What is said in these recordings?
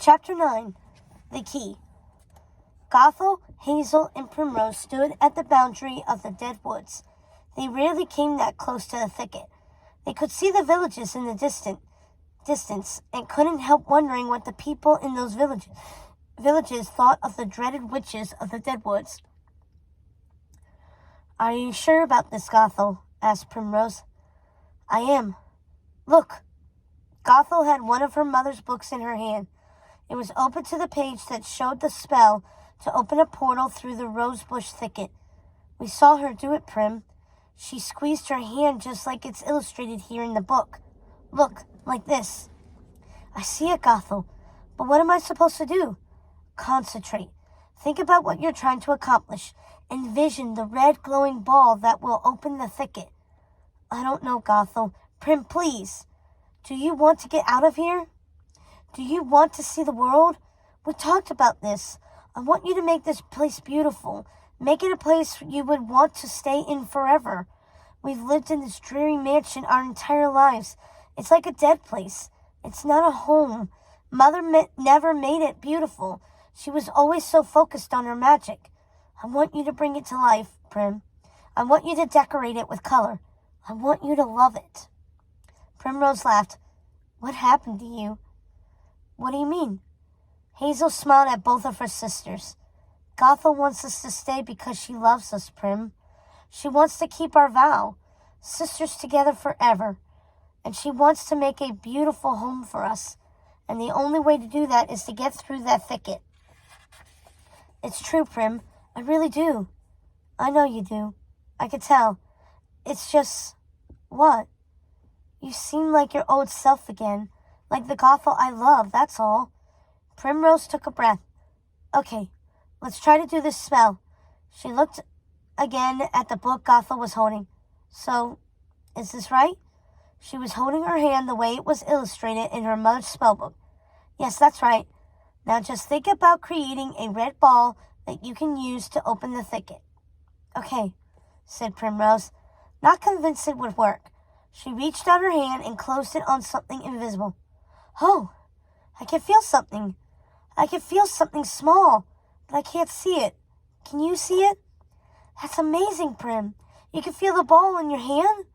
Chapter 9. The Key. Gothel, Hazel, and Primrose stood at the boundary of the dead woods. They rarely came that close to the thicket. They could see the villages in the distance and couldn't help wondering what the people in those villages thought of the dreaded witches of the dead woods. "Are you sure about this, Gothel?" asked Primrose. "I am. Look." Gothel had one of her mother's books in her hand. It was open to the page that showed the spell to open a portal through the rosebush thicket. "We saw her do it, Prim. She squeezed her hand just like it's illustrated here in the book. Look, like this." "I see it, Gothel. But what am I supposed to do?" "Concentrate. Think about what you're trying to accomplish. Envision the red glowing ball that will open the thicket." "I don't know, Gothel. Prim, please. Do you want to get out of here? Do you want to see the world? We talked about this. I want you to make this place beautiful. Make it a place you would want to stay in forever. We've lived in this dreary mansion our entire lives. It's like a dead place. It's not a home. Mother never made it beautiful. She was always so focused on her magic. I want you to bring it to life, Prim. I want you to decorate it with color. I want you to love it." Primrose laughed. "What happened to you?" "What do you mean?" Hazel smiled at both of her sisters. "Gothel wants us to stay because she loves us, Prim. She wants to keep our vow, sisters together forever. And she wants to make a beautiful home for us. And the only way to do that is to get through that thicket." "It's true, Prim. I really do." "I know you do. I could tell. It's just..." "What?" "You seem like your old self again. Like the Gothel I love, that's all." Primrose took a breath. "Okay, let's try to do this spell." She looked again at the book Gothel was holding. "So, is this right?" She was holding her hand the way it was illustrated in her mother's spellbook. "Yes, that's right. Now just think about creating a red ball that you can use to open the thicket." "Okay," said Primrose, not convinced it would work. She reached out her hand and closed it on something invisible. "Oh, I can feel something. I can feel something small, but I can't see it. Can you see it?" "That's amazing, Prim. You can feel the ball in your hand?"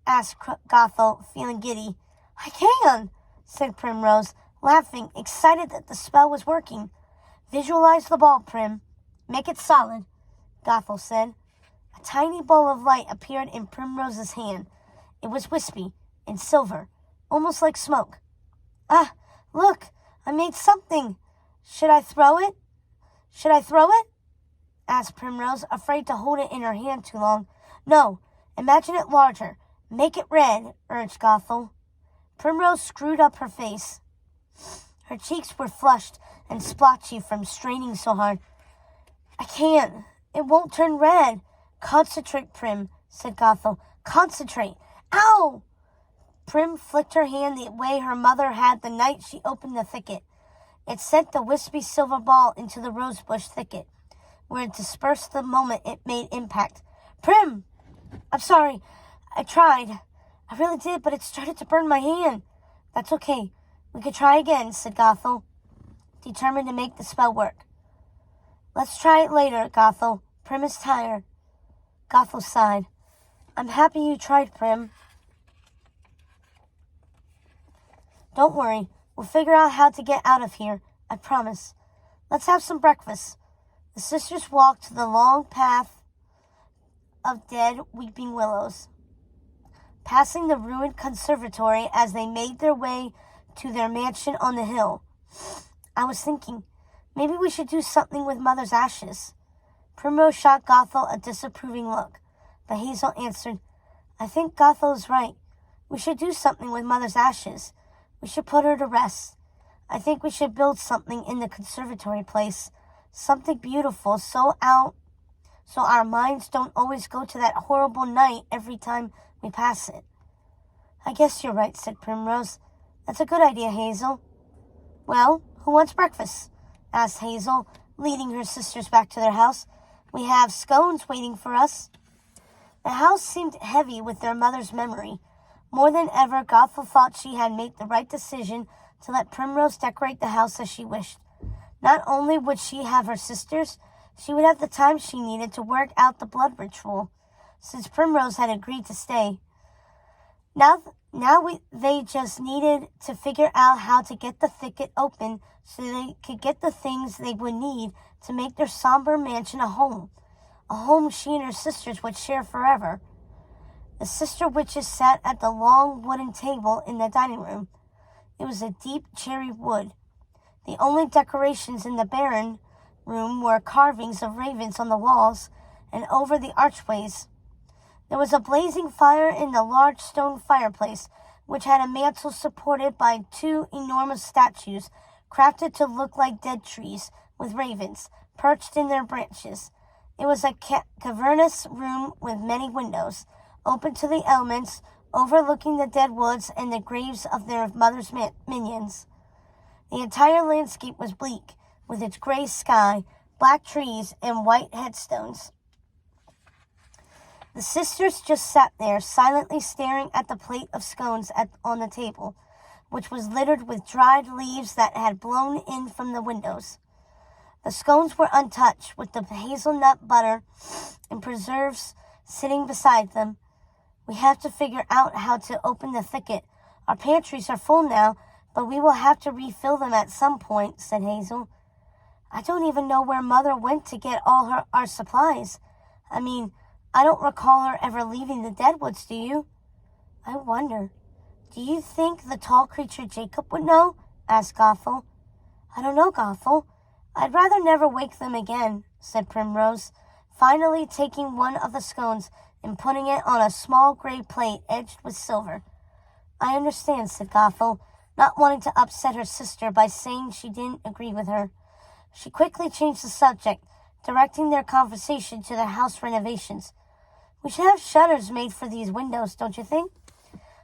asked Gothel, feeling giddy. "I can," said Primrose, laughing, excited that the spell was working. "Visualize the ball, Prim. Make it solid," Gothel said. A tiny ball of light appeared in Primrose's hand. It was wispy and silver, almost like smoke. "Ah, look, I made something. Should I throw it?" "Should I throw it?" asked Primrose, afraid to hold it in her hand too long. "No, imagine it larger. Make it red," urged Gothel. Primrose screwed up her face. Her cheeks were flushed and splotchy from straining so hard. "I can't. It won't turn red." "Concentrate, Prim," said Gothel. "Concentrate." "Ow!" Prim flicked her hand the way her mother had the night she opened the thicket. It sent the wispy silver ball into the rosebush thicket, where it dispersed the moment it made impact. "Prim! I'm sorry. I tried. I really did, but it started to burn my hand." "That's okay. We could try again," said Gothel, determined to make the spell work. "Let's try it later, Gothel. Prim is tired." Gothel sighed. "I'm happy you tried, Prim." "Don't worry. We'll figure out how to get out of here. I promise. Let's have some breakfast." The sisters walked to the long path of dead weeping willows, passing the ruined conservatory as they made their way to their mansion on the hill. "I was thinking, maybe we should do something with Mother's ashes." Primrose shot Gothel a disapproving look, but Hazel answered, "I think Gothel is right. We should do something with Mother's ashes. We should put her to rest. I think we should build something in the conservatory place, something beautiful, so our minds don't always go to that horrible night every time we pass it." "I guess you're right," said Primrose. "That's a good idea, Hazel." "Well, who wants breakfast?" asked Hazel, leading her sisters back to their house. "We have scones waiting for us." The house seemed heavy with their mother's memory. More than ever, Gothel thought she had made the right decision to let Primrose decorate the house as she wished. Not only would she have her sisters, she would have the time she needed to work out the blood ritual, since Primrose had agreed to stay. They just needed to figure out how to get the thicket open so they could get the things they would need to make their somber mansion a home she and her sisters would share forever. The sister witches sat at the long wooden table in the dining room. It was a deep cherry wood. The only decorations in the barren room were carvings of ravens on the walls and over the archways. There was a blazing fire in the large stone fireplace, which had a mantel supported by two enormous statues crafted to look like dead trees with ravens perched in their branches. It was a cavernous room with many windows, open to the elements, overlooking the dead woods and the graves of their mother's minions. The entire landscape was bleak, with its gray sky, black trees, and white headstones. The sisters just sat there, silently staring at the plate of scones on the table, which was littered with dried leaves that had blown in from the windows. The scones were untouched, with the hazelnut butter and preserves sitting beside them. We have to figure out how to open the thicket. Our pantries are full now, but we will have to refill them at some point, said Hazel. I don't even know where Mother went to get all our supplies. I mean, I don't recall her ever leaving the Deadwoods, do you? I wonder. Do you think the tall creature Jacob would know? Asked Gothel. I don't know, Gothel. I'd rather never wake them again, said Primrose, finally taking one of the scones and putting it on a small gray plate edged with silver. I understand, said Gothel, not wanting to upset her sister by saying she didn't agree with her. She quickly changed the subject, directing their conversation to the house renovations. We should have shutters made for these windows, don't you think?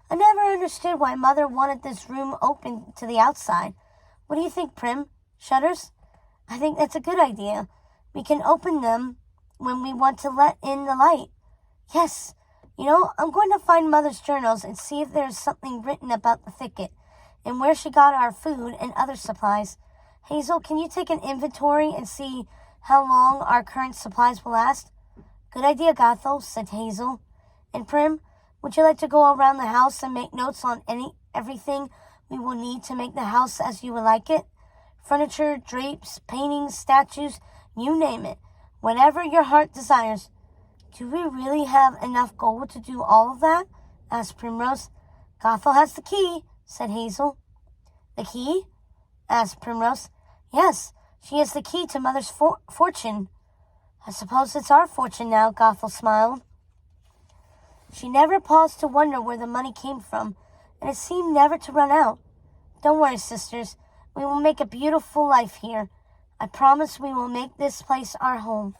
I never understood why Mother wanted this room open to the outside. What do you think, Prim? Shutters? I think that's a good idea. We can open them when we want to let in the light. Yes. I'm going to find Mother's journals and see if there's something written about the thicket and where she got our food and other supplies. Hazel, can you take an inventory and see how long our current supplies will last? Good idea, Gothel, said Hazel. And Prim, would you like to go around the house and make notes on everything we will need to make the house as you would like it? Furniture, drapes, paintings, statues, you name it. Whatever your heart desires. Do we really have enough gold to do all of that? Asked Primrose. Gothel has the key, said Hazel. The key? Asked Primrose. Yes, she has the key to Mother's fortune. I suppose it's our fortune now, Gothel smiled. She never paused to wonder where the money came from, and it seemed never to run out. Don't worry, sisters. We will make a beautiful life here. I promise we will make this place our home.